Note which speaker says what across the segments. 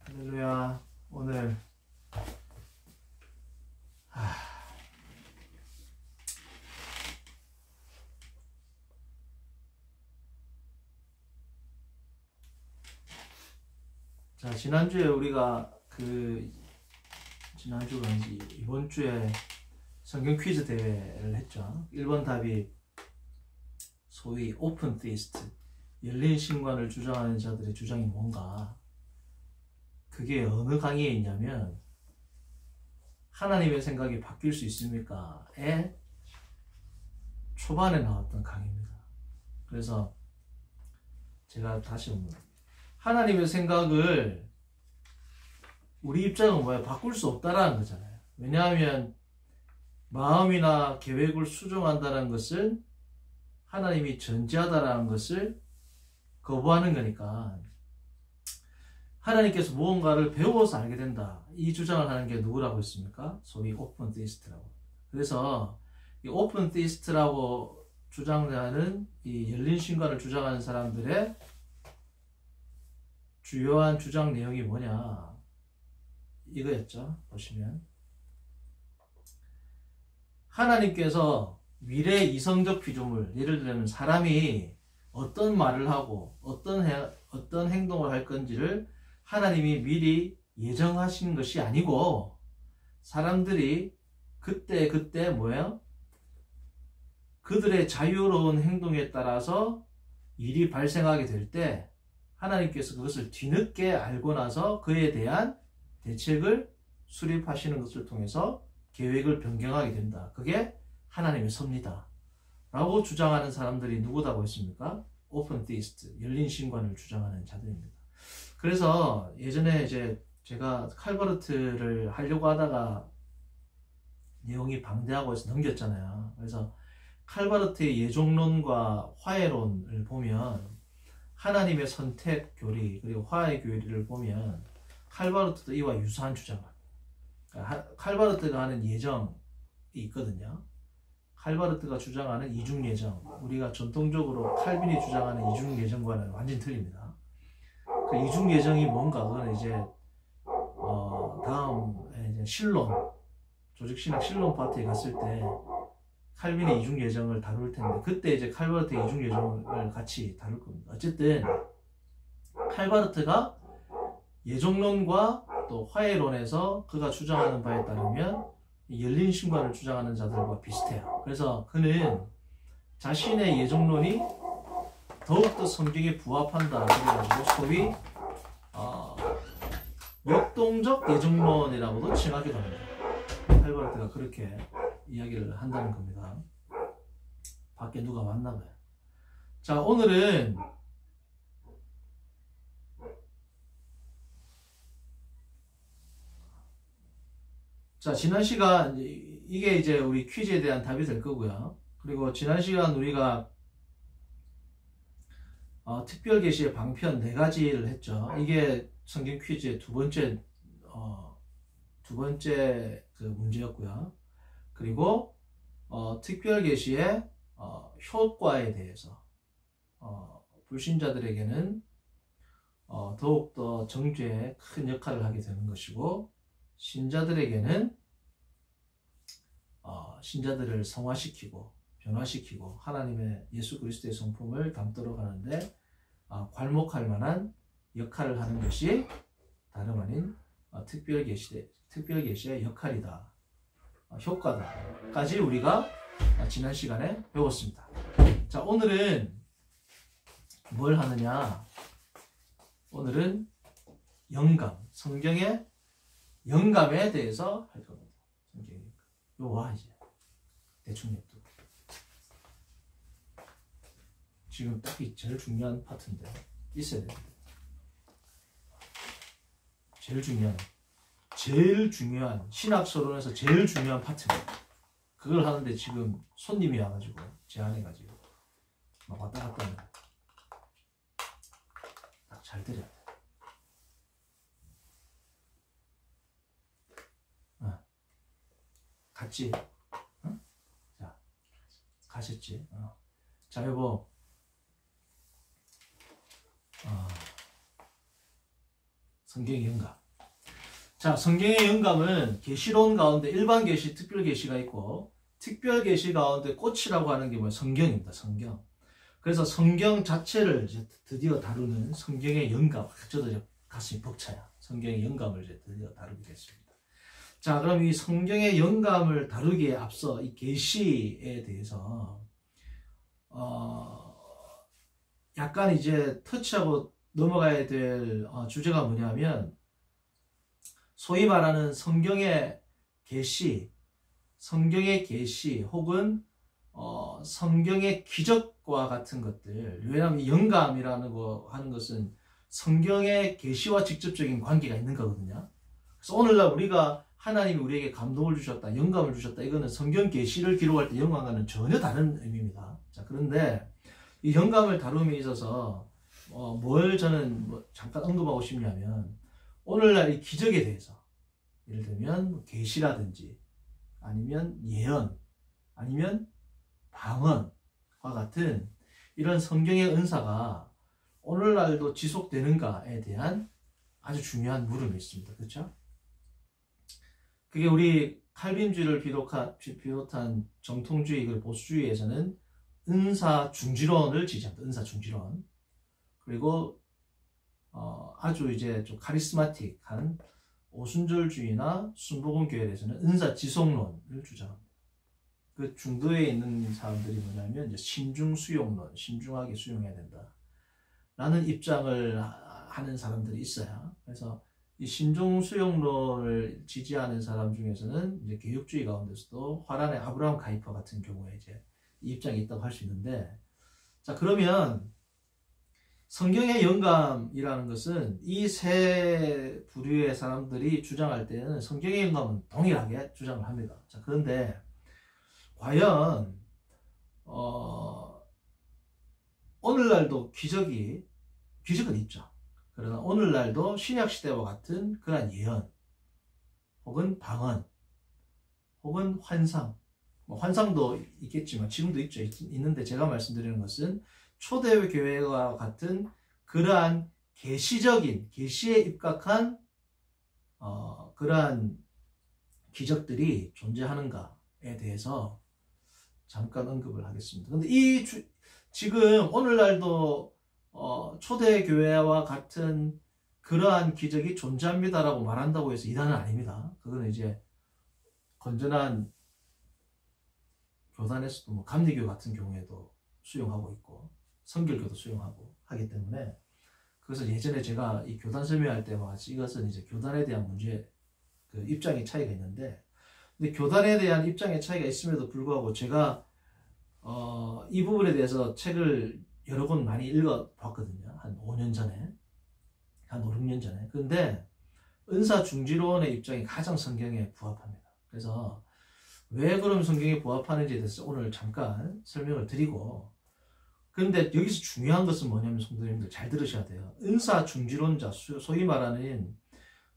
Speaker 1: 할렐루야. 오늘 자, 지난주에 우리가 지난주가 아니지 이번 주에 성경 퀴즈 대회를 했죠. 1번 답이 소위 오픈 테이스트, 열린 신관을 주장하는 자들의 주장이 뭔가, 그게 어느 강의에 있냐면 하나님의 생각이 바뀔 수 있습니까? 에 초반에 나왔던 강의입니다. 그래서 제가 다시 봅니다. 하나님의 생각을 우리 입장은 뭐야? 바꿀 수 없다라는 거잖아요. 왜냐하면 마음이나 계획을 수정한다는 것은 하나님이 전지하다라는 것을 거부하는 거니까, 하나님께서 무언가를 배워서 알게 된다, 이 주장을 하는 게 누구라고 했습니까? 소위 오픈 테이스트라고. 그래서 이 오픈 테이스트라고 주장하는, 이 열린 신관을 주장하는 사람들의 주요한 주장 내용이 뭐냐, 이거였죠. 보시면 하나님께서 미래 이성적 피조물, 예를 들면 사람이 어떤 말을 하고 어떤 행동을 할 건지를 하나님이 미리 예정하신 것이 아니고, 사람들이 그때 뭐예요? 그들의 자유로운 행동에 따라서 일이 발생하게 될 때 하나님께서 그것을 뒤늦게 알고 나서 그에 대한 대책을 수립하시는 것을 통해서 계획을 변경하게 된다. 그게 하나님의 섭리다 라고 주장하는 사람들이 누구다고 했습니까? 오픈 테이스트, 열린 신관을 주장하는 자들입니다. 그래서 예전에 이제 제가 칼버르트를 하려고 하다가 내용이 방대하고 해서 넘겼잖아요. 그래서 칼버르트의 예종론과 화해론을 보면, 하나님의 선택 교리 그리고 화해 교리를 보면 칼버르트도 이와 유사한 주장을 합니다. 그러니까 칼버르트가 하는 예정이 있거든요. 칼버르트가 주장하는 이중 예정, 우리가 전통적으로 칼빈이 주장하는 이중 예정과는 완전히 틀립니다. 그 이중 예정이 뭔가, 그건 이제 다음 이제 신론, 조직신학 신론 파트에 갔을 때 칼빈의 이중 예정을 다룰 텐데, 그때 이제 칼버르트의 이중 예정을 같이 다룰 겁니다. 어쨌든 칼버르트가 예정론과 또 화해론에서 그가 주장하는 바에 따르면 열린 신관을 주장하는 자들과 비슷해요. 그래서 그는 자신의 예정론이 더욱더 성경에 부합한다, 그래가지고 소위 역동적 예정론이라고도 칭하기도 합니다. 칼버르트가 그렇게 이야기를 한다는 겁니다. 밖에 누가 왔나봐요. 자, 오늘은 지난 시간, 이게 이제 우리 퀴즈에 대한 답이 될 거고요. 그리고 지난 시간 우리가 특별 계시의 방편 4가지를 했죠. 이게 성경 퀴즈의 두 번째 그 문제였고요. 그리고 특별 계시의 효과에 대해서 불신자들에게는 더욱더 정죄에 큰 역할을 하게 되는 것이고, 신자들에게는 신자들을 성화시키고 변화시키고 하나님의 예수 그리스도의 성품을 담도록 하는데 괄목할 만한 역할을 하는 것이 다름 아닌 특별 계시의 역할이다, 효과다까지 우리가 지난 시간에 배웠습니다. 자, 오늘은 뭘 하느냐? 오늘은 영감, 성경의 영감에 대해서 할 겁니다. 성경의 요와 이제 대충 냅두고, 지금 딱히 제일 중요한 파트인데 있어야 됩니다. 제일 중요한 신학서론에서 제일 중요한 파트입니다. 그걸 하는데 지금 손님이 와가지고 제안해가지고 막 왔다 갔다 하는, 딱 잘 들어야 돼. 같이, 자, 가셨지? 자, 여보, 성경의 영감. 자, 성경의 영감은 계시론 가운데 일반 계시, 특별 계시가 있고, 특별 계시 가운데 꽃이라고 하는 게 뭐예요? 성경입니다. 성경. 그래서 성경 자체를 이제 드디어 다루는 성경의 영감. 저도 이제 가슴이 벅차요. 성경의 영감을 이제 드디어 다루게 됐습니다. 자, 그럼 이 성경의 영감을 다루기에 앞서 이 계시에 대해서 약간 이제 터치하고 넘어가야 될 주제가 뭐냐면, 소위 말하는 성경의 계시 혹은 성경의 기적과 같은 것들. 왜냐하면 영감이라는 거 하는 것은 성경의 계시와 직접적인 관계가 있는 거거든요. 그래서 오늘날 우리가 하나님이 우리에게 감동을 주셨다, 영감을 주셨다, 이거는 성경 계시를 기록할 때 영감과는 전혀 다른 의미입니다. 자, 그런데 이 영감을 다룸에 있어서 뭘 저는 잠깐 언급하고 싶냐면, 오늘날 이 기적에 대해서, 예를 들면 계시라든지 아니면 예언 아니면 방언과 같은 이런 성경의 은사가 오늘날도 지속되는가에 대한 아주 중요한 물음이 있습니다. 그렇죠? 그게 우리 칼빈주의를 비롯한 정통주의 그리고 보수주의에서는 은사 중지론을 지지합니다. 은사 중지론. 그리고 아주 이제 좀 카리스마틱한 오순절주의나 순복음교회에서는 은사 지속론을 주장합니다. 그 중도에 있는 사람들이 뭐냐면 이제 신중 수용론, 신중하게 수용해야 된다 라는 입장을 하는 사람들이 있어요. 그래서 이 신중 수용론을 지지하는 사람 중에서는 이제 개혁주의 가운데서도 화란의 아브라함 카이퍼 같은 경우에 이제 이 입장이 있다고 할 수 있는데, 자, 그러면 성경의 영감이라는 것은 이 세 부류의 사람들이 주장할 때는 성경의 영감은 동일하게 주장을 합니다. 자, 그런데 과연 오늘날도 기적은 있죠. 그러나 오늘날도 신약시대와 같은 그러한 예언 혹은 방언 혹은 환상, 환상도 있겠지만 지금도 있는데 제가 말씀드리는 것은 초대교회와 같은 그러한 계시에 입각한 그러한 기적들이 존재하는가에 대해서 잠깐 언급을 하겠습니다. 근데 지금 오늘날도 초대교회와 같은 그러한 기적이 존재합니다라고 말한다고 해서 이단은 아닙니다. 그거는 이제 건전한 교단에서도 뭐 감리교 같은 경우에도 수용하고 있고 성결교도 수용하고 하기 때문에, 그래서 예전에 제가 이 교단 설명할 때와 같이 이것은 이제 교단에 대한 문제, 그 입장의 차이가 있는데, 근데 교단에 대한 입장의 차이가 있음에도 불구하고 제가 이 부분에 대해서 책을 여러 권 많이 읽어봤거든요. 한 5년 전에, 한 5, 6년 전에. 근데 은사 중지론의 입장이 가장 성경에 부합합니다. 그래서 왜 그럼 성경에 부합하는지에 대해서 오늘 잠깐 설명을 드리고, 그런데 여기서 중요한 것은 뭐냐면 성도님들 잘 들으셔야 돼요. 은사 중지론자, 소위 말하는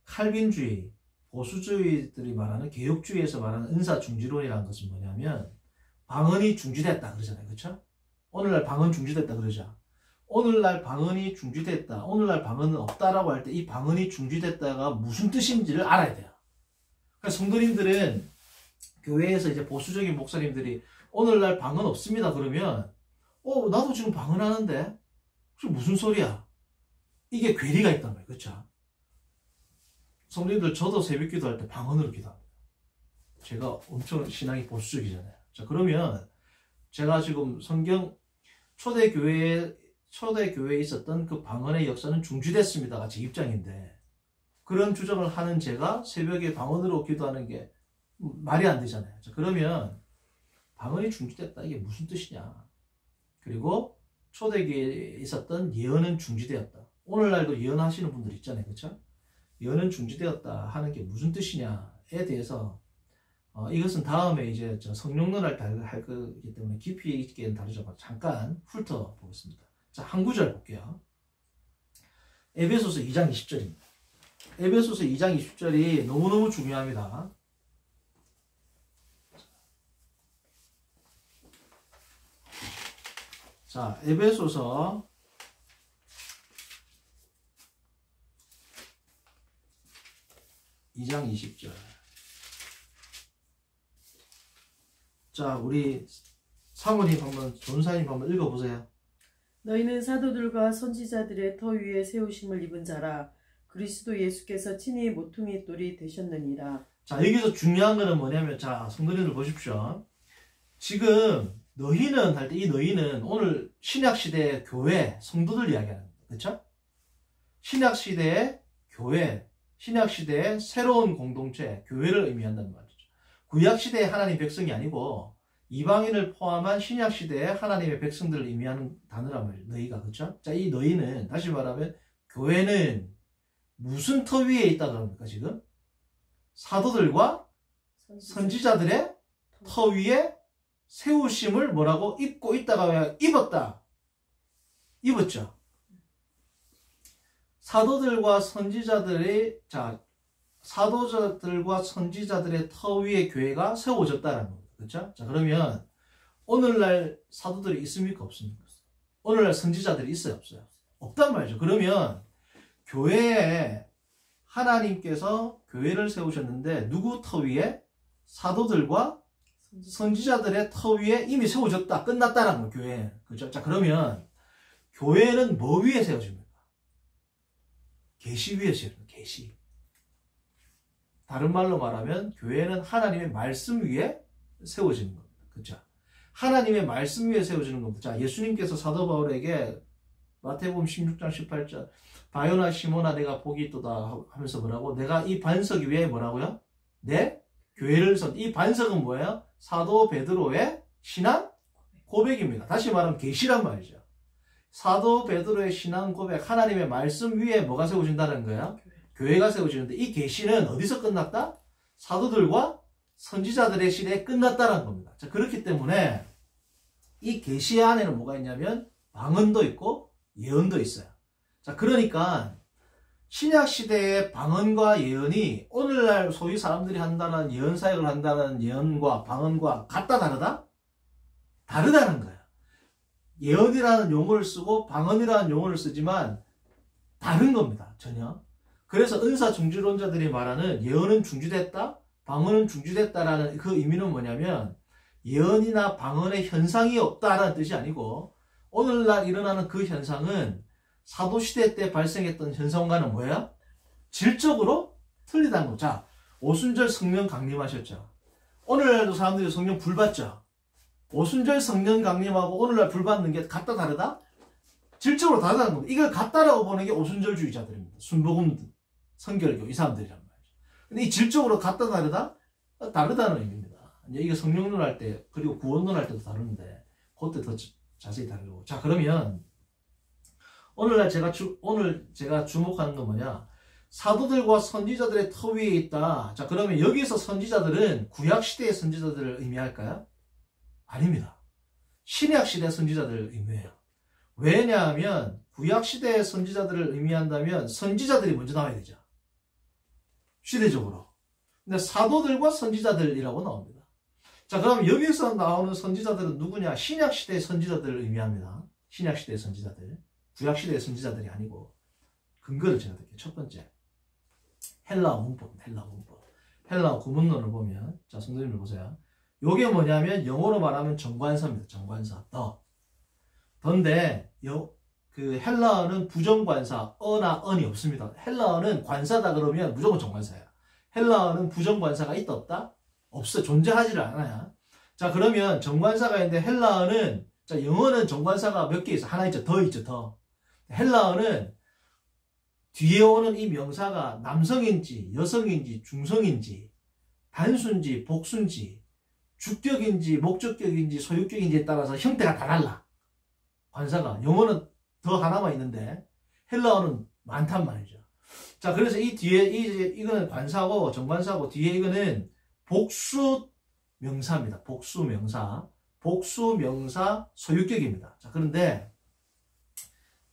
Speaker 1: 칼빈주의, 보수주의들이 말하는 개혁주의에서 말하는 은사 중지론이라는 것은 뭐냐면 방언이 중지됐다 그러잖아요. 그렇죠? 오늘날 방언 중지됐다 그러죠. 오늘날 방언이 중지됐다, 오늘날 방언은 없다라고 할 때 이 방언이 중지됐다가 무슨 뜻인지를 알아야 돼요. 그러니까 성도님들은 교회에서 이제 보수적인 목사님들이 오늘날 방언 없습니다 그러면 나도 지금 방언하는데 무슨 소리야? 이게 괴리가 있단 말이에요. 그렇죠? 성도님들, 저도 새벽 기도할 때 방언으로 기도합니다. 제가 엄청 신앙이 보수적이잖아요. 자, 그러면 제가 지금 성경 초대교회에 있었던 그 방언의 역사는 중지됐습니다가 제 입장인데, 그런 주장을 하는 제가 새벽에 방언으로 기도하는 게 말이 안 되잖아요. 자, 그러면 방언이 중지됐다, 이게 무슨 뜻이냐? 그리고 초대교회에 있었던 예언은 중지되었다. 오늘날도 예언하시는 분들 있잖아요. 그렇죠? 예언은 중지되었다 하는 게 무슨 뜻이냐에 대해서 이것은 다음에 이제 성령론 할 때 할 거기 때문에 깊이 있게 다루자고 잠깐 훑어보겠습니다. 자, 한 구절 볼게요. 에베소서 2장 20절입니다. 에베소서 2장 20절이 너무너무 중요합니다. 자, 에베소서 2장 20절. 자, 우리 사모님 한번, 전사님 한번 읽어보세요.
Speaker 2: 너희는 사도들과 선지자들의 터 위에 세우심을 입은 자라. 그리스도 예수께서 친히 모퉁이 돌이 되셨느니라.
Speaker 1: 자, 여기서 중요한 거는 뭐냐면, 자, 성도님들 보십시오. 지금 너희는 할 때 이 너희는 오늘 신약시대의 교회, 성도들 이야기하는 거예요. 그렇죠? 신약시대의 교회, 신약시대의 새로운 공동체, 교회를 의미한다는 말이죠. 구약시대의 하나님 백성이 아니고 이방인을 포함한 신약시대의 하나님의 백성들을 의미하는 단어란 말이에요. 너희가. 그렇죠? 자, 이 너희는 다시 말하면 교회는 무슨 터 위에 있다고 합니까 지금? 사도들과 선지자들의 터 위에 세우심을 뭐라고? 입고 있다가 왜 입었다. 입었죠. 사도들과 선지자들의, 자, 사도자들과 선지자들의 터 위에 교회가 세워졌다는 겁니다. 그렇죠? 자, 그러면 오늘날 사도들이 있습니까? 없습니까? 오늘날 선지자들이 있어요? 없어요? 없단 말이죠. 그러면 교회에 하나님께서 교회를 세우셨는데 누구 터 위에? 사도들과 선지자들의 터 위에 이미 세워졌다. 끝났다라는 거예요. 교회. 그렇죠? 자, 그러면 교회는 뭐 위에 세워집니까? 계시 위에 세워집니다. 계시. 다른 말로 말하면 교회는 하나님의 말씀 위에 세워지는 겁니다. 그렇죠? 하나님의 말씀 위에 세워지는 겁니다. 자, 예수님께서 사도 바울에게 마태복음 16장 18절 바요나 시몬아 내가 복이 있도다 하면서 뭐라고? 내가 이 반석 위에 뭐라고요? 내 교회를 이 반석은 뭐예요? 사도 베드로의 신앙 고백입니다. 다시 말하면 계시란 말이죠. 사도 베드로의 신앙 고백, 하나님의 말씀 위에 뭐가 세워진다는 거야? 교회가 세워지는데 이 계시는 어디서 끝났다? 사도들과 선지자들의 시대에 끝났다는 겁니다. 자, 그렇기 때문에 이 계시 안에는 뭐가 있냐면 방언도 있고 예언도 있어요. 자, 그러니까 신약 시대의 방언과 예언이 오늘날 소위 사람들이 한다는 예언 사역을 한다는 예언과 방언과 같다 다르다? 다르다는 거예요. 예언이라는 용어를 쓰고 방언이라는 용어를 쓰지만 다른 겁니다. 전혀. 그래서 은사 중지론자들이 말하는 예언은 중지됐다, 방언은 중지됐다라는 그 의미는 뭐냐면 예언이나 방언의 현상이 없다라는 뜻이 아니고 오늘날 일어나는 그 현상은 사도시대 때 발생했던 현상과는 뭐야? 질적으로 틀리다는 거. 자, 오순절 성령 강림하셨죠. 오늘날도 사람들이 성령 불 받죠. 오순절 성령 강림하고 오늘날 불 받는 게 같다 다르다? 질적으로 다르다는 겁니다. 이걸 같다라고 보는 게 오순절주의자들입니다. 순복음 성결교 이 사람들이란 말이죠. 근데 이 질적으로 같다 다르다? 다르다는 의미입니다. 이제 이게 성령론 할 때 그리고 구원론 할 때도 다른데 그때 더 자세히 다르고. 자, 그러면 오늘 제가 주목하는 건 뭐냐? 사도들과 선지자들의 터 위에 있다. 자, 그러면 여기서 선지자들은 구약시대의 선지자들을 의미할까요? 아닙니다. 신약시대 선지자들을 의미해요. 왜냐하면 구약시대의 선지자들을 의미한다면 선지자들이 먼저 나와야 되죠. 시대적으로. 근데 사도들과 선지자들이라고 나옵니다. 자, 그럼 여기서 나오는 선지자들은 누구냐? 신약시대의 선지자들을 의미합니다. 신약시대의 선지자들. 구약시대의 선지자들이 아니고. 근거를 제가 드릴게요. 첫 번째. 헬라어 문법입니다. 헬라어 문법. 헬라어 구문론을 보면, 자, 성도님들 보세요. 요게 뭐냐면 영어로 말하면 정관사입니다. 정관사. 더인데 그 헬라어는 부정관사, 어나 언이 없습니다. 헬라어는 관사다 그러면 무조건 정관사예요. 헬라어는 부정관사가 있다 없다? 없어. 존재하지를 않아요. 자, 그러면 정관사가 있는데 헬라어는, 자, 영어는 정관사가 몇 개 있어? 하나 있죠. 더 있죠. 더. 헬라어는 뒤에 오는 이 명사가 남성인지 여성인지 중성인지 단수인지 복수인지 주격인지 목적격인지 소유격인지에 따라서 형태가 다 달라. 관사가. 영어는 더 하나만 있는데 헬라어는 많단 말이죠. 자, 그래서 이 뒤에 이거는 관사고 정관사고 뒤에 이거는 복수 명사입니다. 복수 명사. 복수 명사 소유격입니다. 자, 그런데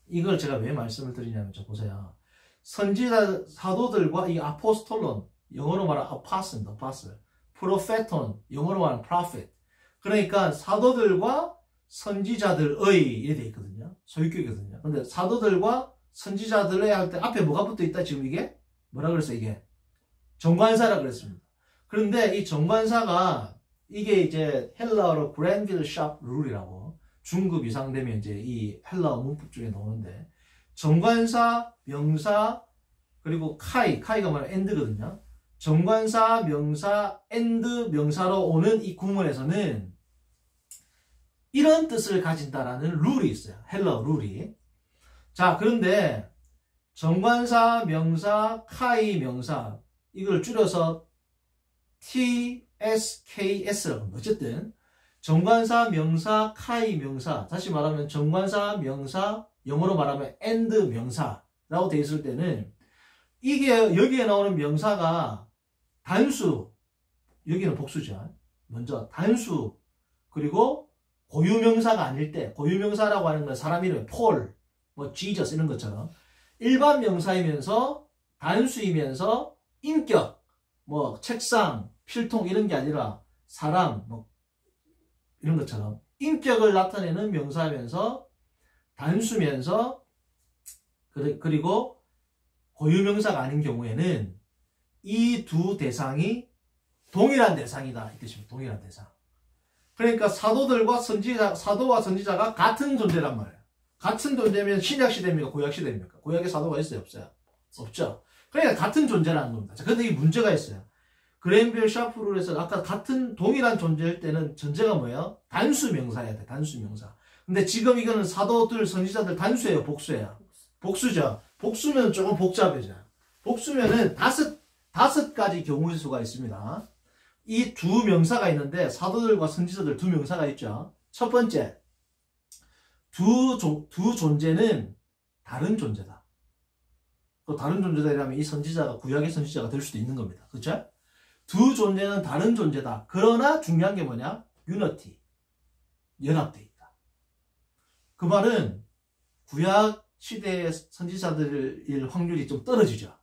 Speaker 1: 이걸 제가 왜 말씀을 드리냐면 저 보세요. 선지자 사도들과 이 아포스톨론, 영어로 말하면 아파스입니다. 아파스. 프로페톤, 영어로 말하면 프로페트. 그러니까 사도들과 선지자들의 이렇게 돼 있거든요. 소유격이거든요. 근데 사도들과 선지자들의 할 때 앞에 뭐가 붙어 있다? 지금 이게 뭐라 그랬어 이게? 정관사라 그랬습니다. 그런데 이 정관사가 이게 이제 헬라어로 그랜빌 샵 룰이라고 중급 이상 되면 이제 이 헬라어 문법 중에 나오는데 정관사, 명사, 그리고 카이가 뭐냐 엔드거든요. 정관사, 명사, 엔드, 명사로 오는 이 구문에서는 이런 뜻을 가진다라는 룰이 있어요. 헬라어 룰이. 자, 그런데 정관사, 명사, 카이, 명사 이걸 줄여서 TSKS라고 합니다. 어쨌든 정관사, 명사, 카이, 명사 다시 말하면 정관사, 명사, 영어로 말하면 and 명사라고 되어 있을 때는 이게 여기에 나오는 명사가 단수, 여기는 복수죠. 먼저 단수, 그리고 고유명사가 아닐 때, 고유명사라고 하는 건 사람 이름에 폴, 뭐 지저스 이런 것처럼 일반 명사이면서 단수이면서 인격, 뭐 책상, 필통 이런 게 아니라 사람, 뭐 이런 것처럼 인격을 나타내는 명사면서 단수면서 그리고 고유명사가 아닌 경우에는 이 두 대상이 동일한 대상이다 이 뜻입니다. 동일한 대상. 그러니까 사도와 선지자가 같은 존재란 말이에요. 같은 존재면 신약 시대입니까? 구약 시대입니까? 구약에 사도가 있어요? 없어요? 없죠. 그러니까 같은 존재라는 겁니다. 자, 그런데 이 문제가 있어요. 그랜빌 샤프룰에서 아까 같은 동일한 존재일 때는 전제가 뭐예요? 단수 명사여야 돼. 단수 명사. 근데 지금 이거는 사도들, 선지자들 단수예요? 복수예요? 복수죠. 복수면 조금 복잡해져. 복수면은 다섯 가지 경우의 수가 있습니다. 이 두 명사가 있는데 사도들과 선지자들 두 명사가 있죠. 첫 번째, 두 존재는 다른 존재다. 또 다른 존재다라면 이 선지자가 구약의 선지자가 될 수도 있는 겁니다. 그렇죠? 두 존재는 다른 존재다. 그러나 중요한 게 뭐냐? 유니티. 연합되어 있다. 그 말은 구약 시대의 선지자들일 확률이 좀 떨어지죠.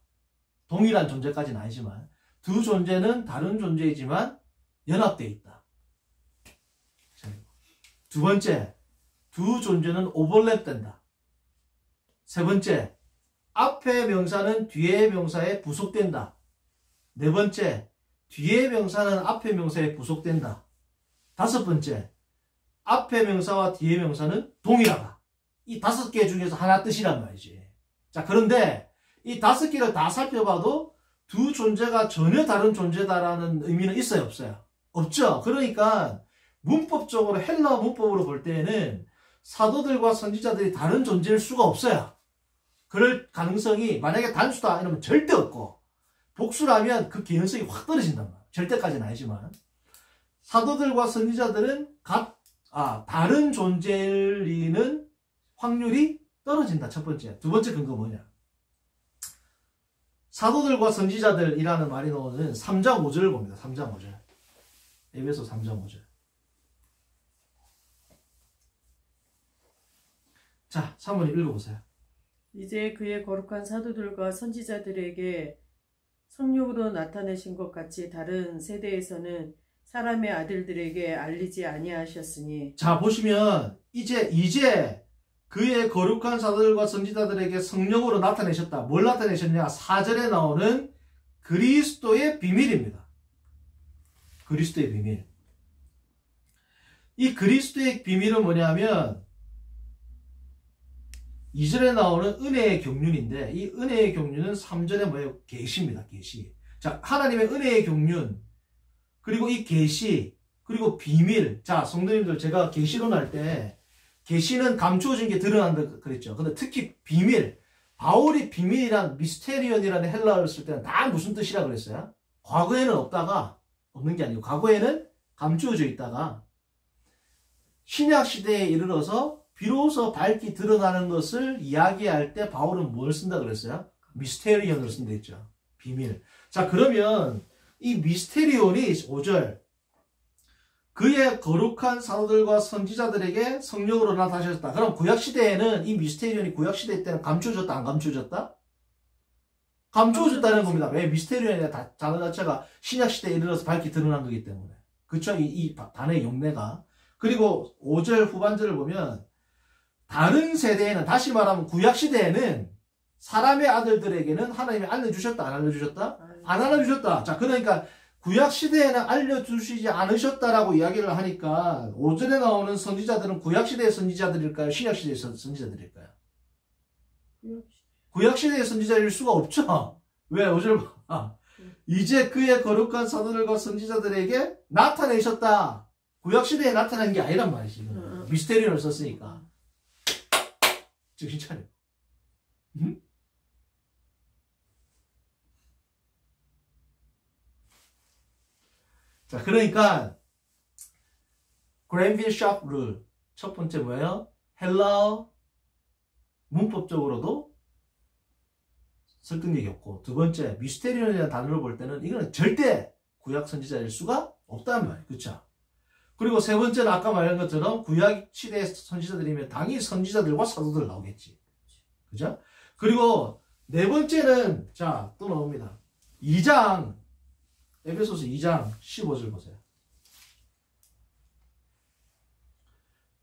Speaker 1: 동일한 존재까지는 아니지만 두 존재는 다른 존재이지만 연합되어 있다. 두 번째, 두 존재는 오버랩된다. 세 번째, 앞의 명사는 뒤의 명사에 부속된다. 네 번째, 뒤의 명사는 앞의 명사에 부속된다. 다섯 번째, 앞의 명사와 뒤의 명사는 동일하다. 이 5개 중에서 하나 뜻이란 말이지. 자, 그런데 이 5개를 다 살펴봐도 두 존재가 전혀 다른 존재다라는 의미는 있어요? 없어요? 없죠. 그러니까 문법적으로 헬라어 문법으로 볼 때에는 사도들과 선지자들이 다른 존재일 수가 없어요. 그럴 가능성이 만약에 단수다 이러면 절대 없고 복수라면 그 개연성이 확 떨어진단 말이에요. 절대까지는 아니지만 사도들과 선지자들은 다른 존재일 리는 확률이 떨어진다. 첫 번째. 두 번째 근거 뭐냐? 사도들과 선지자들이라는 말이 나오는 3장 5절을 봅니다. 3장 5절. 에베소 3장 5절. 자, 3번님 읽어보세요.
Speaker 2: 이제 그의 거룩한 사도들과 선지자들에게 성령으로 나타내신 것 같이 다른 세대에서는 사람의 아들들에게 알리지 아니하셨으니.
Speaker 1: 자, 보시면 이제 그의 거룩한 사도들과 선지자들에게 성령으로 나타내셨다. 뭘 나타내셨냐? 4절에 나오는 그리스도의 비밀입니다. 그리스도의 비밀. 이 그리스도의 비밀은 뭐냐면 2절에 나오는 은혜의 경륜인데 이 은혜의 경륜은 3절에 뭐예요? 계시입니다. 계시. 자, 하나님의 은혜의 경륜 그리고 이 계시 그리고 비밀. 자, 성도님들 제가 계시론 할 때 계시는 감추어진 게 드러난다 그랬죠. 근데 특히 비밀, 바울이 비밀이란 미스테리언이라는 헬라어를 쓸 때는 다 무슨 뜻이라 그랬어요? 과거에는 없는 게 아니고 과거에는 감추어져 있다가 신약 시대에 이르러서 비로소 밝히 드러나는 것을 이야기할 때 바울은 뭘 쓴다 그랬어요? 미스테리언을 쓴다 했죠. 비밀. 자, 그러면 이 미스테리온이 5절 그의 거룩한 사도들과 선지자들에게 성령으로 나타나셨다. 그럼 구약시대에는 이 미스테리온이 구약시대 때는 감추어졌다 안 감추어졌다? 감추어졌다는 겁니다. 왜? 미스테리온의 단어 자체가 신약시대에 이르러서 밝히 드러난 거기 때문에. 그쵸? 이 단어의 용례가. 그리고 5절 후반절을 보면 다른 세대에는 다시 말하면 구약시대에는 사람의 아들들에게는 하나님이 알려주셨다 안 알려주셨다? 안 알려주셨다. 자, 그러니까 구약 시대에는 알려주시지 않으셨다라고 이야기를 하니까 5절에 나오는 선지자들은 구약 시대의 선지자들일까요? 신약 시대의 선지자들일까요? 구약 시대의 선지자일 수가 없죠. 왜? 5절 봐. 이제 그의 거룩한 사도들과 선지자들에게 나타내셨다. 구약 시대에 나타난 게 아니란 말이지. 미스테리온을 썼으니까. 정신 차려. 응? 자, 그러니까 그랜빌 샵 룰. 첫 번째 뭐예요? 헬라어 문법적으로도 설득력이 없고, 두 번째 미스테리온이라는 단어를 볼 때는 이거는 절대 구약 선지자일 수가 없다는 말이에요. 그렇죠? 그리고 세 번째는 아까 말한 것처럼 구약 시대의 선지자들이면 당연히 선지자들과 사도들 나오겠지. 그죠? 그리고 네 번째는 자, 또 나옵니다. 2장 에베소서 2장 15절 보세요.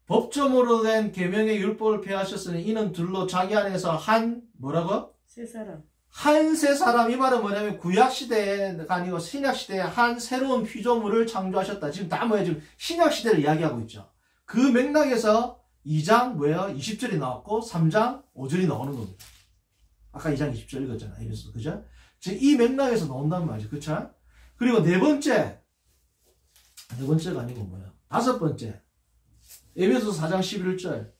Speaker 1: 법조문으로 된 계명의 율법을 폐하셨으니 이는 둘로 자기 안에서 한 뭐라고?
Speaker 2: 세 사람.
Speaker 1: 한 세 사람. 이 말은 뭐냐면 구약 시대가 아니고 신약 시대에 한 새로운 피조물을 창조하셨다. 지금 다 뭐예요? 지금 신약 시대를 이야기하고 있죠. 그 맥락에서 2장 뭐예요? 20절이 나왔고 3장 5절이 나오는 겁니다. 아까 2장 20절 읽었잖아요. 에베소. 그죠? 지금 이 맥락에서 나온단 말이죠. 그쵸? 그리고 네 번째가 아니고 뭐야? 다섯 번째. 에베소서 4장 11절.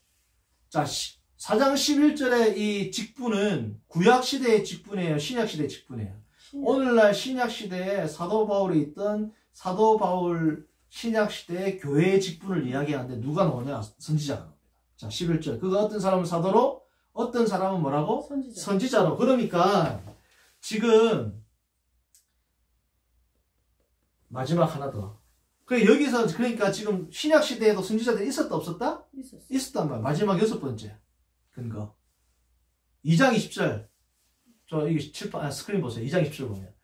Speaker 1: 자, 4장 11절의 이 직분은 구약 시대의 직분이에요? 신약 시대의 직분이에요? 오늘날 신약 시대에 사도 바울이 있던 사도 바울 신약 시대의 교회의 직분을 이야기하는데 누가 나오냐? 선지자가 나옵니다. 자, 11절. 그가 어떤 사람은 사도로, 어떤 사람은 뭐라고? 선지자로. 그러니까 지금 마지막 하나 더. 여기서 그러니까 지금 신약 시대에도 선지자들이 있었다 없었다? 있었단 말이야. 마지막 여섯 번째 근거. 2장 20절. 저 이게 스크린 보세요. 2장 20절 보면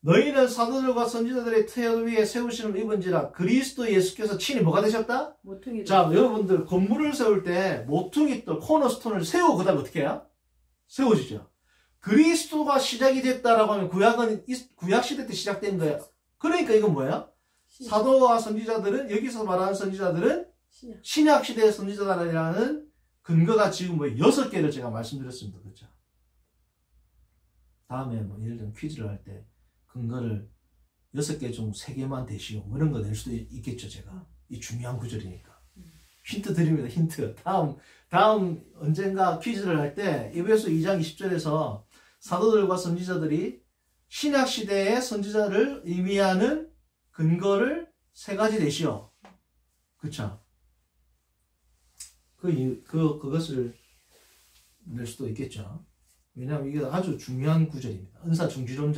Speaker 1: 너희는 사도들과 선지자들의 태어 위에 세우심을 입은지라 그리스도 예수께서 친히 뭐가 되셨다?
Speaker 2: 모퉁이.
Speaker 1: 자, 여러분들 건물을 세울 때 모퉁이 또 코너스톤을 세우고 그다음에 어떻게 해요? 세워지죠. 그리스도가 시작이 됐다라고 하면 구약 시대 때 시작된 거예요. 그러니까 이건 뭐예요? 사도와 선지자들은, 여기서 말하는 선지자들은 신약 시대의 선지자라는 근거가 지금 뭐 6개를 제가 말씀드렸습니다. 그렇죠? 다음에 뭐 예를 들면 퀴즈를 할 때 근거를 6개 중 3개만 대시오. 뭐 이런 거 낼 수도 있겠죠, 제가. 이 중요한 구절이니까. 힌트 드립니다, 힌트. 다음 언젠가 퀴즈를 할 때 에베소 2장 20절에서 사도들과 선지자들이 신약 시대의 선지자를 의미하는 근거를 3가지 내시오. 그쵸? 그것을 낼 수도 있겠죠. 왜냐하면 이게 아주 중요한 구절입니다. 은사 중지론을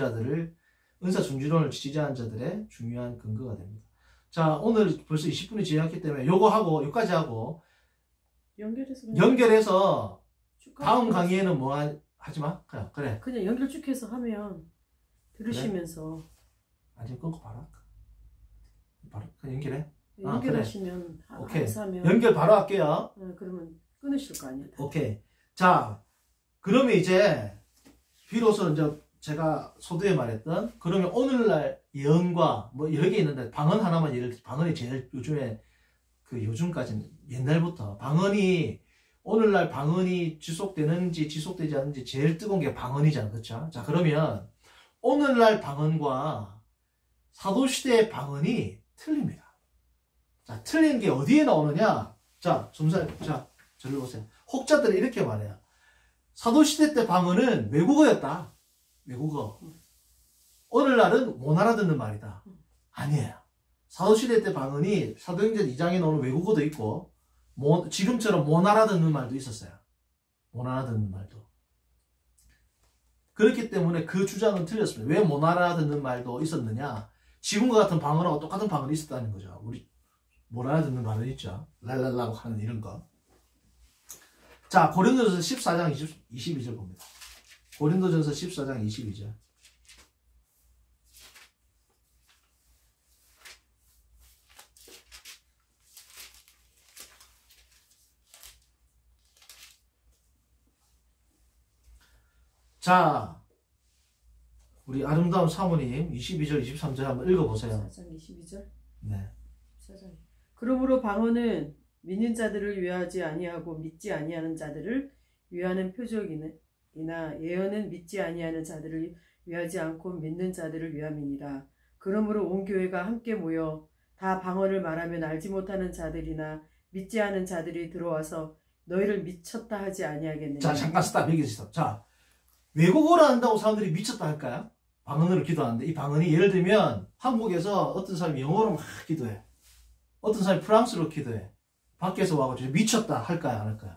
Speaker 1: 지지하는 자들의 중요한 근거가 됩니다. 자, 오늘 벌써 20분이 지났기 때문에 요까지 하고 연결해서 다음 강의에는 뭐 하지 마. 그래.
Speaker 2: 그냥 연결 쭉 해서 하면 들으시면서.
Speaker 1: 그래? 아니, 끊고 바로 할까? 바로 그냥 연결해?
Speaker 2: 연결하시면
Speaker 1: 그래. 오케이.
Speaker 2: 하면
Speaker 1: 연결 바로 할게요.
Speaker 2: 그러면 끊으실 거 아니야.
Speaker 1: 오케이. 자, 그러면 이제 비로소 이제 제가 소두에 말했던 그러면 오늘날 예언과 뭐 여러 개 있는데 방언 하나만 예를 들어 방언이 제일 요즘에 요즘까지는 옛날부터 오늘날 방언이 지속되는지 지속되지 않는지 제일 뜨거운 게 방언이잖아. 그렇죠? 자, 그러면 오늘날 방언과 사도시대의 방언이 틀립니다. 자, 틀린 게 어디에 나오느냐? 자, 저를 보세요. 혹자들은 이렇게 말해요. 사도시대 때 방언은 외국어였다. 외국어. 오늘날은 못 알아듣는 말이다. 아니에요. 사도시대 때 방언이 사도행전 2장에 나오는 외국어도 있고 지금처럼 못 알아듣는 말도 있었어요. 못 알아듣는 말도. 그렇기 때문에 그 주장은 틀렸습니다. 왜 못 알아듣는 말도 있었느냐? 지금과 같은 방언하고 똑같은 방언이 있었다는 거죠. 우리 못 알아듣는 말은 있죠. 랄랄라고 하는 이런 거. 자, 고린도전서 14장 22절 봅니다. 고린도전서 14장 22절. 자, 우리 아름다운 사모님 22절 23절 한번 읽어보세요.
Speaker 2: 4장 22절.
Speaker 1: 네.
Speaker 2: 4장. 그러므로 방언은 믿는 자들을 위하지 아니하고 믿지 아니하는 자들을 위하는 표적이나 예언은 믿지 아니하는 자들을 위하지 않고 믿는 자들을 위함이니라. 그러므로 온 교회가 함께 모여 다 방언을 말하면 알지 못하는 자들이나 믿지 않은 자들이 들어와서 너희를 미쳤다 하지 아니하겠느냐.
Speaker 1: 자, 잠깐 스탑. 여기서 스탑. 자, 외국어를 한다고 사람들이 미쳤다 할까요? 방언으로 기도하는데 이 방언이 예를 들면 한국에서 어떤 사람이 영어로 막 기도해. 어떤 사람이 프랑스로 기도해. 밖에서 와가지고 미쳤다 할까요? 안 할까요?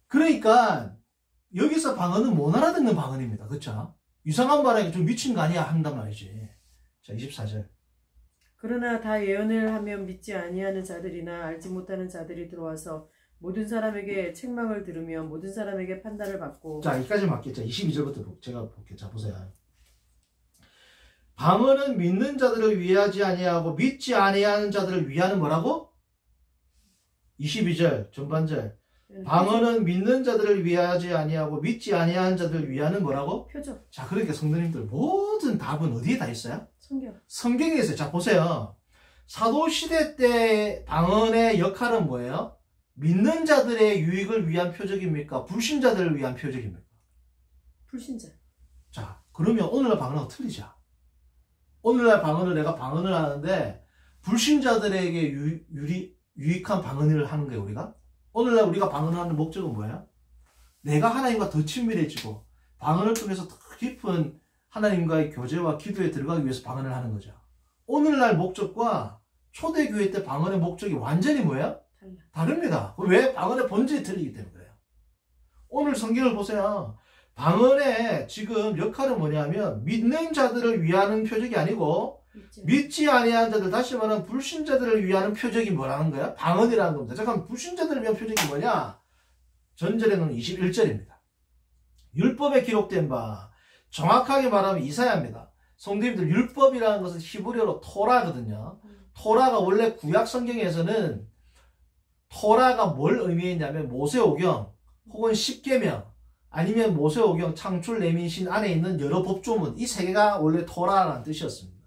Speaker 1: 그러니까 여기서 방언은 못 알아듣는 방언입니다. 그렇죠? 이상한 말하니까 좀 미친 거 아니야 한단 말이지. 자, 24절.
Speaker 2: 그러나 다 예언을 하면 믿지 아니하는 자들이나 알지 못하는 자들이 들어와서 모든 사람에게 책망을 들으며 모든 사람에게 판단을 받고.
Speaker 1: 자, 여기까지 맞겠죠. 22절부터 제가 볼게요. 자, 보세요. 방언은 믿는 자들을 위하지 아니하고 믿지 아니하는 자들을 위하는 뭐라고? 22절 전반절. 방언은 믿는 자들을 위하지 아니하고 믿지 아니하는 자들을 위하는 뭐라고?
Speaker 2: 표적.
Speaker 1: 자, 그러니까 성도님들 모든 답은 어디에 다 있어요?
Speaker 2: 성경.
Speaker 1: 성경에 있어요. 자, 보세요. 사도시대 때 방언의 역할은 뭐예요? 믿는 자들의 유익을 위한 표적입니까? 불신자들을 위한 표적입니까?
Speaker 2: 불신자.
Speaker 1: 자, 그러면 오늘날 방언하고 틀리죠. 오늘날 방언을 내가 방언을 하는데 불신자들에게 유익한 방언을 하는 거예요, 우리가? 오늘날 우리가 방언하는 목적은 뭐예요? 내가 하나님과 더 친밀해지고 방언을 통해서 더 깊은 하나님과의 교제와 기도에 들어가기 위해서 방언을 하는 거죠. 오늘날 목적과 초대교회 때 방언의 목적이 완전히 뭐예요? 다릅니다. 왜? 방언의 본질이 틀리기 때문에 그래요. 오늘 성경을 보세요. 방언의 지금 역할은 뭐냐면 믿는 자들을 위하는 표적이 아니고 믿지 아니하는 자들, 다시 말하면 불신자들을 위하는 표적이 뭐라는 거야? 방언이라는 겁니다. 잠깐 불신자들을 위한 표적이 뭐냐? 전절에는 21절입니다. 율법에 기록된 바, 정확하게 말하면 이사야입니다. 성도님들, 율법이라는 것은 히브리어로 토라거든요. 토라가 원래 구약 성경에서는 토라가 뭘 의미했냐면 모세오경 혹은 십계명 아니면 모세오경, 창출, 레민신 안에 있는 여러 법조문, 이 세 개가 원래 토라라는 뜻이었습니다.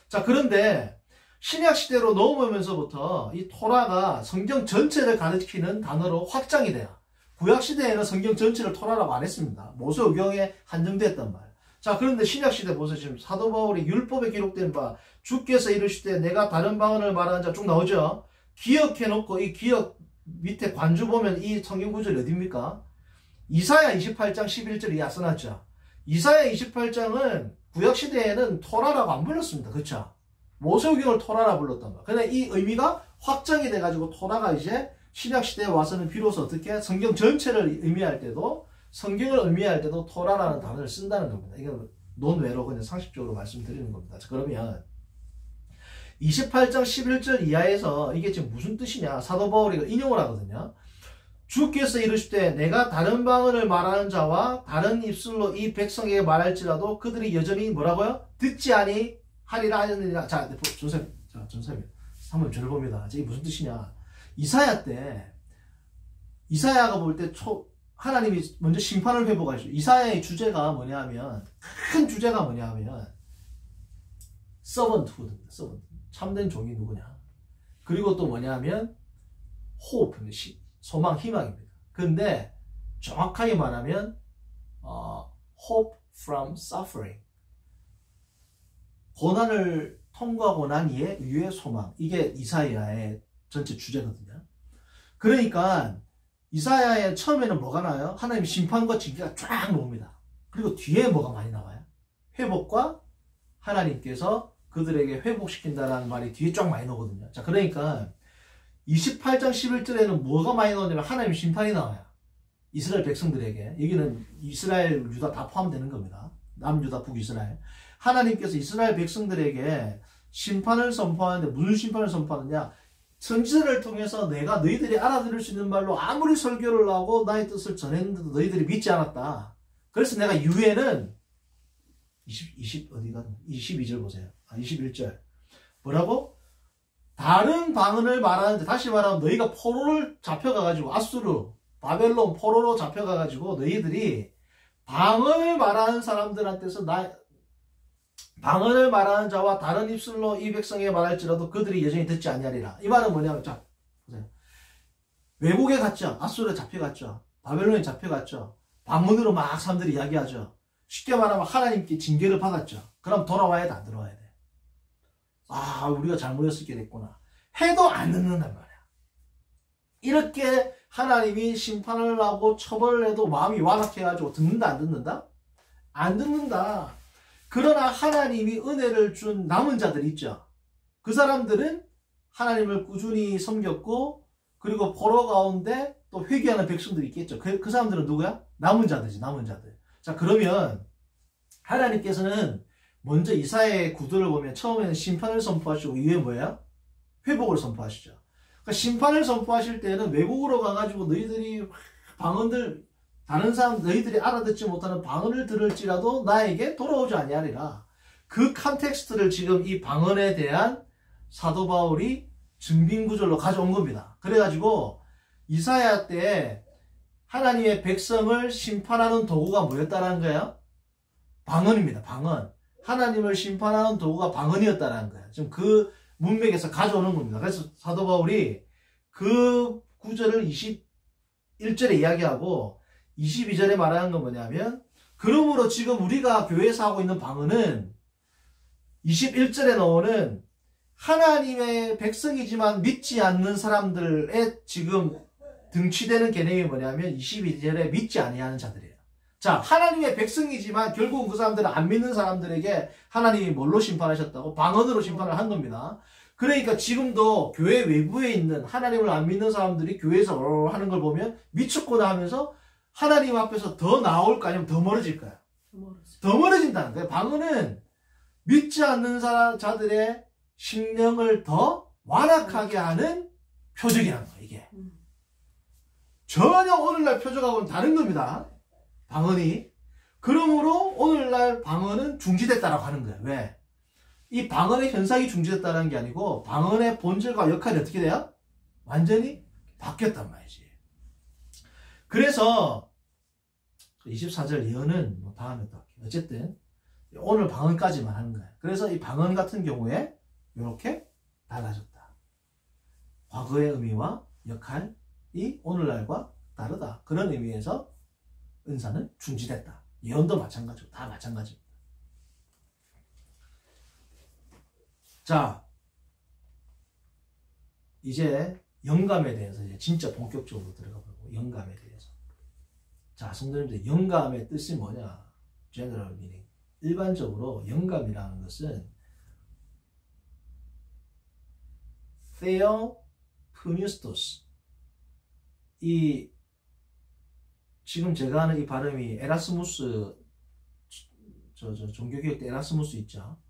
Speaker 1: 자, 그런데 신약시대로 넘어오면서부터 이 토라가 성경 전체를 가리키는 단어로 확장이 돼요. 구약시대에는 성경 전체를 토라라고 안 했습니다. 모세오경에 한정됐단 말이에요. 자, 그런데 신약시대 보세요. 지금 사도 바울이 율법에 기록된 바 주께서 이르시되 내가 다른 방언을 말하는 자 쭉 나오죠. 기억해놓고 이 기억 밑에 관주 보면 이 성경 구절이 어딥니까? 이사야 28장 11절이 써놨죠. 이사야 28장은 구약시대에는 토라라고 안 불렀습니다. 그렇죠? 모세오경을 토라라 불렀단 말이에요. 근데 이 의미가 확장이 돼가지고 토라가 이제 신약시대에 와서는 비로소 어떻게 성경 전체를 의미할 때도 성경을 의미할 때도 토라라는 단어를 쓴다는 겁니다. 이게 논외로 그냥 상식적으로 말씀드리는 겁니다. 자, 그러면 28장 11절 이하에서 이게 지금 무슨 뜻이냐? 사도 바울이 인용을 하거든요. 주께서 이르시되 내가 다른 방언을 말하는 자와 다른 입술로 이 백성에게 말할지라도 그들이 여전히 뭐라고요? 듣지 아니하리라 하였느니라. 자, 전사님 한번 저를 봅니다. 이게 무슨 뜻이냐? 이사야 때 이사야가 볼 때 하나님이 먼저 심판을 회복하시죠. 이사야의 주제가 뭐냐면 큰 주제가 뭐냐면 서번트후드입니다. 서번트. 참된 종이 누구냐? 그리고 또 뭐냐면 호흡입니다. 소망, 희망입니다. 그런데 정확하게 말하면 hope from suffering. 고난을 통과하고 난 이후의 소망. 이게 이사야의 전체 주제거든요. 그러니까 이사야의 처음에는 뭐가 나와요? 하나님 심판과 징계가 쫙 나옵니다. 그리고 뒤에 뭐가 많이 나와요? 회복과 하나님께서 그들에게 회복시킨다라는 말이 뒤에 쫙 많이 나오거든요. 자, 그러니까 28장 11절에는 뭐가 많이 나오냐면 하나님 심판이 나와요. 이스라엘 백성들에게. 여기는 이스라엘, 유다 다 포함되는 겁니다. 남유다, 북이스라엘. 하나님께서 이스라엘 백성들에게 심판을 선포하는데 무슨 심판을 선포하느냐? 선지자를 통해서 내가 너희들이 알아들을 수 있는 말로 아무리 설교를 하고 나의 뜻을 전했는데도 너희들이 믿지 않았다. 그래서 내가 이후에는 22절 보세요. 21절. 뭐라고? 다른 방언을 말하는데, 다시 말하면 너희가 포로를 잡혀가가지고, 아수르, 바벨론 포로로 잡혀가가지고 너희들이 방언을 말하는 사람들한테서 방언을 말하는 자와 다른 입술로 이 백성에 말할지라도 그들이 여전히 듣지 아니하리라. 이 말은 뭐냐면, 자, 보세요. 외국에 갔죠. 아수르에 잡혀갔죠. 바벨론에 잡혀갔죠. 방언으로 막 사람들이 이야기하죠. 쉽게 말하면 하나님께 징계를 받았죠. 그럼 돌아와야 돼, 안 돌아와야 돼? 아, 우리가 잘못했었게 됐구나. 해도 안 듣는단 말이야. 이렇게 하나님이 심판을 하고 처벌을 해도 마음이 완악해가지고 듣는다, 안 듣는다? 안 듣는다. 그러나 하나님이 은혜를 준 남은 자들 있죠. 그 사람들은 하나님을 꾸준히 섬겼고, 그리고 포로 가운데 또 회개하는 백성들이 있겠죠. 그 사람들은 누구야? 남은 자들이지, 남은 자들. 자, 그러면 하나님께서는 먼저 이사야의 구도를 보면 처음에는 심판을 선포하시고 이후에 뭐예요? 회복을 선포하시죠. 그러니까 심판을 선포하실 때는 외국으로 가가지고 너희들이 방언들, 다른 사람, 너희들이 알아듣지 못하는 방언을 들을지라도 나에게 돌아오지 아니하리라. 그 컨텍스트를 지금 이 방언에 대한 사도 바울이 증빙구절로 가져온 겁니다. 그래가지고 이사야 때 하나님의 백성을 심판하는 도구가 뭐였다라는 거예요? 방언입니다. 방언. 하나님을 심판하는 도구가 방언이었다라는 거예요. 지금 그 문맥에서 가져오는 겁니다. 그래서 사도 바울이 그 구절을 21절에 이야기하고 22절에 말하는 건 뭐냐면, 그러므로 지금 우리가 교회에서 하고 있는 방언은 21절에 나오는 하나님의 백성이지만 믿지 않는 사람들의 지금 등치되는 개념이 뭐냐면 22절에 믿지 아니하는 자들이에요. 자, 하나님의 백성이지만 결국은 그 사람들은 안 믿는 사람들에게 하나님이 뭘로 심판하셨다고? 방언으로 심판을 한 겁니다. 그러니까 지금도 교회 외부에 있는 하나님을 안 믿는 사람들이 교회에서 하는 걸 보면 미쳤구나 하면서 하나님 앞에서 더 나올까 아니면 더 멀어질까요? 더 멀어진다는 거예요. 방언은 믿지 않는 자들의 심령을 더 완악하게 하는 표적이라는 거예요, 이게. 전혀 오늘날 표적하고는 다른 겁니다. 방언이. 그러므로 오늘날 방언은 중지됐다라고 하는 거예요. 왜? 이 방언의 현상이 중지됐다는 게 아니고 방언의 본질과 역할이 어떻게 돼요? 완전히 바뀌었단 말이지. 그래서 24절 예언은 뭐 다음에 또 할게요. 어쨌든 오늘 방언까지만 하는 거예요. 그래서 이 방언 같은 경우에 이렇게 달라졌다. 과거의 의미와 역할이 오늘날과 다르다. 그런 의미에서 은사는 중지됐다. 예언도 마찬가지고 다 마찬가지입니다. 자, 이제 영감에 대해서 이제 진짜 본격적으로 들어가 보고, 영감에 대해서. 자, 성도님들, 영감의 뜻이 뭐냐? general meaning. 일반적으로 영감이라는 것은 theopneustos. 이 지금 제가 하는 이 발음이 에라스무스, 종교개혁 때 에라스무스 있죠.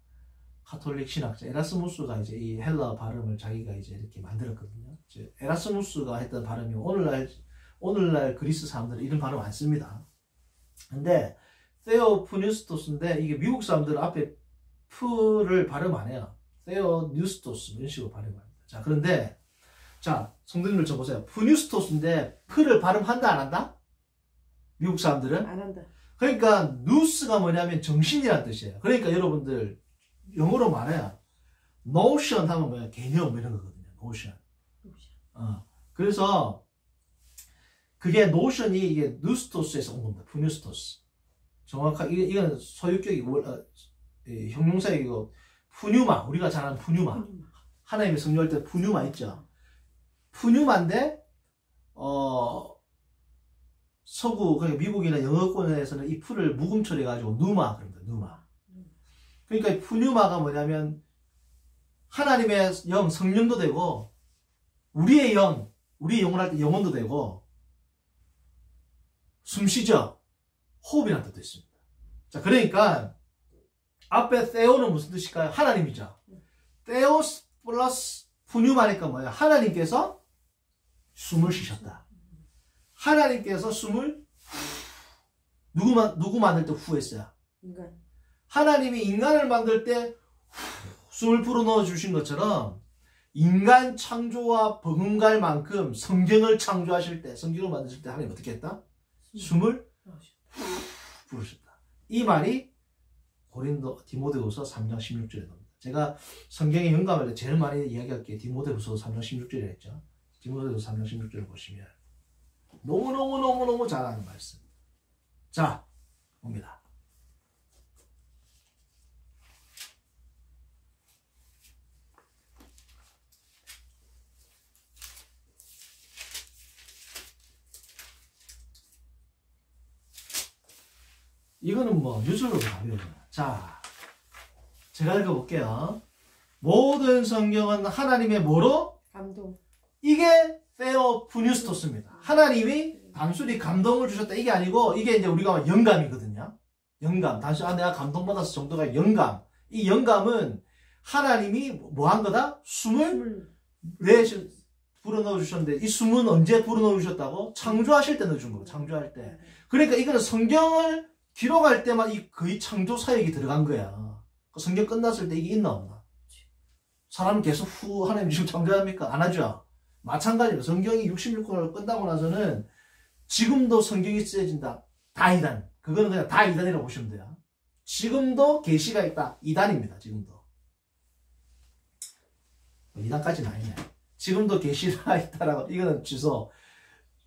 Speaker 1: 카톨릭 신학자 에라스무스가 이제 이 헬라 발음을 자기가 이제 이렇게 만들었거든요. 에라스무스가 했던 발음이 오늘날 그리스 사람들은 이런 발음 안 씁니다. 근데 theopneustos인데 이게 미국 사람들은 앞에 프를 발음 안 해요. theopneustos 이런 식으로 발음합니다. 자, 그런데 자, 성도님들 저 보세요. pneustos인데 프를 발음한다 안 한다? 미국 사람들은
Speaker 2: 안 한다.
Speaker 1: 그러니까 누스가 뭐냐면 정신이란 뜻이에요. 그러니까 여러분들 영어로 말해요. notion 하면 뭐야? 개념 이런 거거든요. notion. 그래서 그게 notion이 이게 누스토스에서 온 겁니다. 푸뉴스토스. 정확하게 이건 소유격이고 형용사이고 푸뉴마. 우리가 잘 아는 푸뉴마. 하나님의 성령할 때 푸뉴마 있죠. 푸뉴마인데 서구 그러니까 미국이나 영어권에서는 이 풀을 묵음 처리해가지고 누마 그럽니다. 누마. 그러니까 이 푸뉴마가 뭐냐면 하나님의 영 성령도 되고 우리의 영 우리 영을 할 때 영혼도 되고 숨쉬죠. 호흡이라는 뜻도 있습니다. 자, 그러니까 앞에 theo는 무슨 뜻일까요? 하나님이죠. theos 플러스 푸뉴마니까 뭐야? 하나님께서 숨을 쉬셨다. 하나님께서 숨을 누구 만들 때 후 했어요?
Speaker 2: 인간.
Speaker 1: 하나님이 인간을 만들 때 숨을 불어넣어 주신 것처럼 인간 창조와 버금갈 만큼 성경을 창조하실 때, 성경을 만드실 때 하나님 어떻게 했다? 숨을 부르셨다. 이 말이 디모데후서 3장 16절에 나옵니다. 제가 성경에 영감할 때 제일 많이 이야기할 게 디모데후서 3장 16절에 했죠. 디모데후서 3장 16절을 보시면 너무너무 잘 아는 말씀. 자, 봅니다. 이거는 뭐 뉴스로 가벼워요. 자, 제가 읽어볼게요. 모든 성경은 하나님의 뭐로?
Speaker 2: 감동.
Speaker 1: 이게 페오푸뉴스토스입니다. 하나님이 단순히 감동을 주셨다 이게 아니고 이게 이제 우리가 영감이거든요. 영감. 단순히 내가 감동받았을 정도가 영감. 이 영감은 하나님이 뭐 한 거다? 숨을 불어넣어 주셨는데 이 숨은 언제 불어넣어 주셨다고? 창조하실 때 넣어준 거고 창조할 때. 그러니까 이거는 성경을 기록할 때만 이 거의 창조 사역이 들어간 거야. 성경 끝났을 때 이게 있나 없나? 사람은 계속 하나님 지금 창조합니까? 안 하죠. 마찬가지로 성경이 66권을 끝나고 나서는 지금도 성경이 쓰여진다. 다 이단. 그거는 그냥 다 이단이라고 보시면 돼요. 지금도 계시가 있다. 이단입니다. 지금도. 이단까지는 아니네. 지금도 계시가 있다라고. 이거는 취소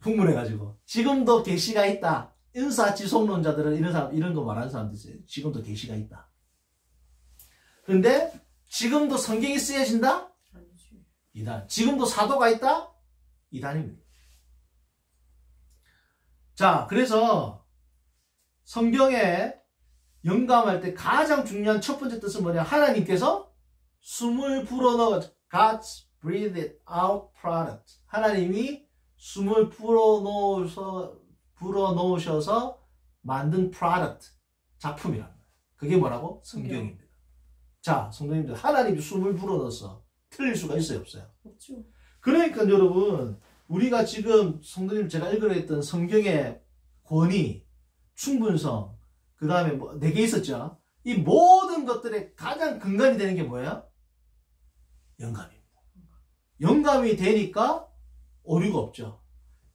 Speaker 1: 흥분해가지고. 지금도 계시가 있다. 은사지속론자들은 이런 거 말하는 사람들 있어요. 지금도 계시가 있다. 그런데 지금도 성경이 쓰여진다?
Speaker 2: 아니지.
Speaker 1: 이단. 지금도 사도가 있다? 이단입니다. 자, 그래서 성경에 영감할 때 가장 중요한 첫 번째 뜻은 뭐냐? 하나님께서 숨을 불어넣어 God's breathed out product. 하나님이 숨을 불어넣으셔서 만든 product, 작품이란 거예요. 그게 뭐라고? 성경입니다. 자, 성도님들, 하나님이 숨을 불어넣어서 틀릴 수가 있어요, 없어요?
Speaker 2: 없죠.
Speaker 1: 그러니까 여러분, 우리가 지금 성도님 제가 읽으려 했던 성경의 권위, 충분성, 그 다음에 뭐 4개 있었죠? 이 모든 것들의 가장 근간이 되는 게 뭐예요? 영감입니다. 영감이 되니까 오류가 없죠.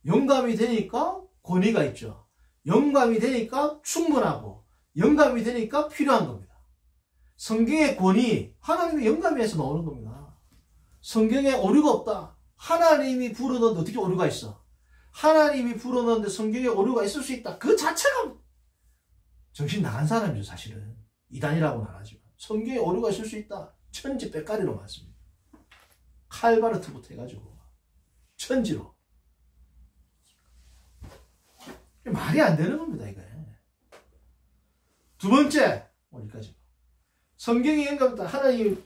Speaker 1: 영감이 되니까 권위가 있죠. 영감이 되니까 충분하고 영감이 되니까 필요한 겁니다. 성경의 권위, 하나님의 영감에서 나오는 겁니다. 성경에 오류가 없다. 하나님이 불어넣었는데 어떻게 오류가 있어? 하나님이 불어넣었는데 성경에 오류가 있을 수 있다. 그 자체가 정신 나간 사람이죠, 사실은. 이단이라고는 안 하지만. 성경에 오류가 있을 수 있다. 천지 빽가리로 맞습니다. 칼바르트부터 해가지고. 천지로. 말이 안 되는 겁니다, 이게. 두 번째, 어디까지? 성경이 영감했다. 하나님이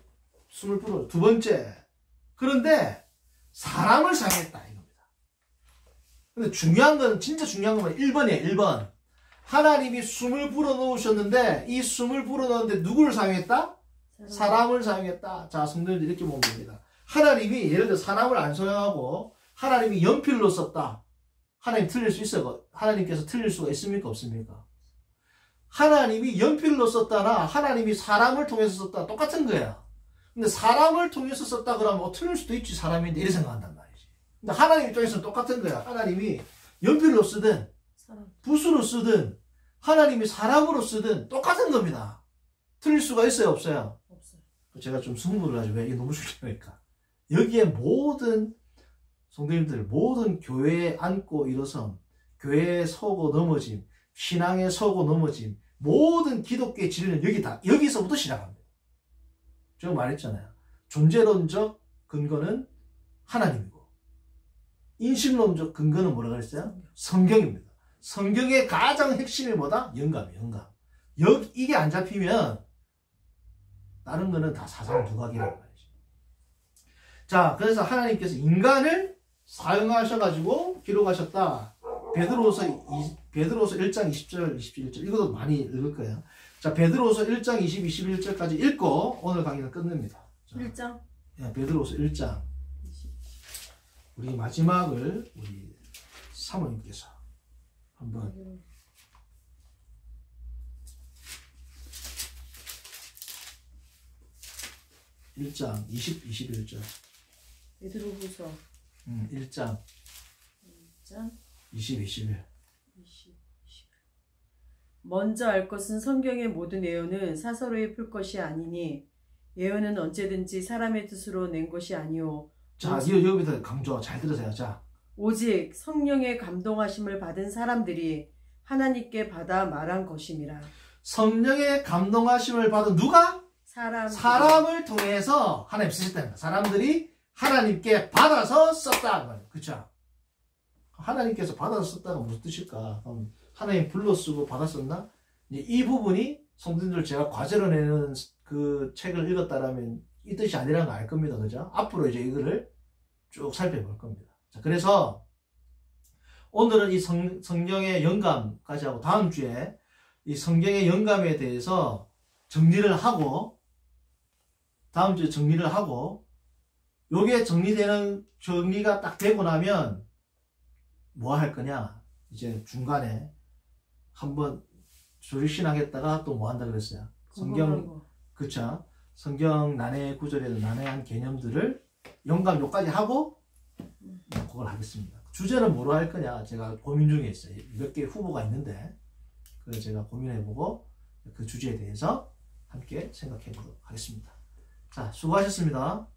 Speaker 1: 숨을 불어. 두 번째. 그런데 사람을 사용했다, 이겁니다. 근데 중요한 건, 진짜 중요한 건 1번이에요, 1번. 하나님이 숨을 불어넣으셨는데, 이 숨을 불어넣었는데 누구를 사용했다? 사람을 사용했다. 자, 성도님들 이렇게 보면 됩니다. 하나님이 예를 들어 사람을 안 사용하고, 하나님이 연필로 썼다. 하나님 틀릴 수 있어요? 하나님께서 틀릴 수가 있습니까? 없습니까? 하나님이 연필로 썼다나 하나님이 사람을 통해서 썼다 똑같은 거야. 근데 사람을 통해서 썼다 그러면 틀릴 수도 있지, 사람인데 이렇게 생각한단 말이지. 근데 하나님 입장에서는 똑같은 거야. 하나님이 연필로 쓰든 붓으로 쓰든 하나님이 사람으로 쓰든 똑같은 겁니다. 틀릴 수가 있어요? 없어요?
Speaker 2: 없어요.
Speaker 1: 제가 좀 승부를 가지고 왜 이게 너무 중요하니까. 여기에 모든 성도님들, 모든 교회에 앉고 일어섬, 교회에 서고 넘어짐, 신앙에 서고 넘어짐, 모든 기독교의 진리는 여기서부터 시작합니다. 제가 말했잖아요. 존재론적 근거는 하나님이고, 인식론적 근거는 뭐라 그랬어요? 성경입니다. 성경의 가장 핵심이 뭐다? 영감이에요, 영감. 이게 안 잡히면, 다른 거는 다 사상 두각이란 말이죠. 자, 그래서 하나님께서 인간을 사용하셔가지고 기록하셨다. 베드로서 1장 20절, 21절. 이것도 많이 읽을 거예요. 자, 베드로서 1장 20, 21절까지 읽고 오늘 강의는 끝냅니다. 자,
Speaker 2: 1장?
Speaker 1: 예, 베드로서 1장. 우리 마지막을 우리 사모님께서 한번 1장 20, 21절.
Speaker 2: 베드로후서
Speaker 1: 1장
Speaker 2: 1장
Speaker 1: 20, 21.
Speaker 2: 20, 21. 먼저 알 것은 성경의 모든 예언은 사서로이 풀 것이 아니니 예언은 언제든지 사람의 뜻으로 낸 것이 아니오.
Speaker 1: 자, 여기부터 강조 잘 들으세요. 자,
Speaker 2: 오직 성령의 감동하심을 받은 사람들이 하나님께 받아 말한 것임이라.
Speaker 1: 성령의 감동하심을 받은 누가?
Speaker 2: 사람.
Speaker 1: 사람을 통해서 하나님 쓰셨다는 거야. 사람들이 하나님께 받아서 썼다. 그쵸? 하나님께서 받아서 썼다가 무슨 뜻일까? 하나님 불러 쓰고 받아 썼나? 이제 이 부분이 성도님들 제가 과제로 내는 그 책을 읽었다라면 이 뜻이 아니라는 거 알 겁니다. 그죠? 앞으로 이제 이거를 쭉 살펴볼 겁니다. 자, 그래서 오늘은 이 성경의 영감까지 하고 다음 주에 이 성경의 영감에 대해서 정리를 하고 다음 주에 정리를 하고 요게 정리가 딱 되고 나면 뭐 할 거냐? 이제 중간에 한번 조리신하겠다가 또 뭐 한다 그랬어요. 성경, 그쵸? 성경 난해 구절에도 난해한 개념들을 영감 요까지 하고 그걸 하겠습니다. 주제는 뭐로 할 거냐? 제가 고민 중에 있어요. 몇 개 후보가 있는데 그래서 제가 고민해보고 그 주제에 대해서 함께 생각해보도록 하겠습니다. 자, 수고하셨습니다.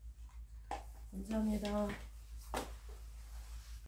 Speaker 2: 감사합니다.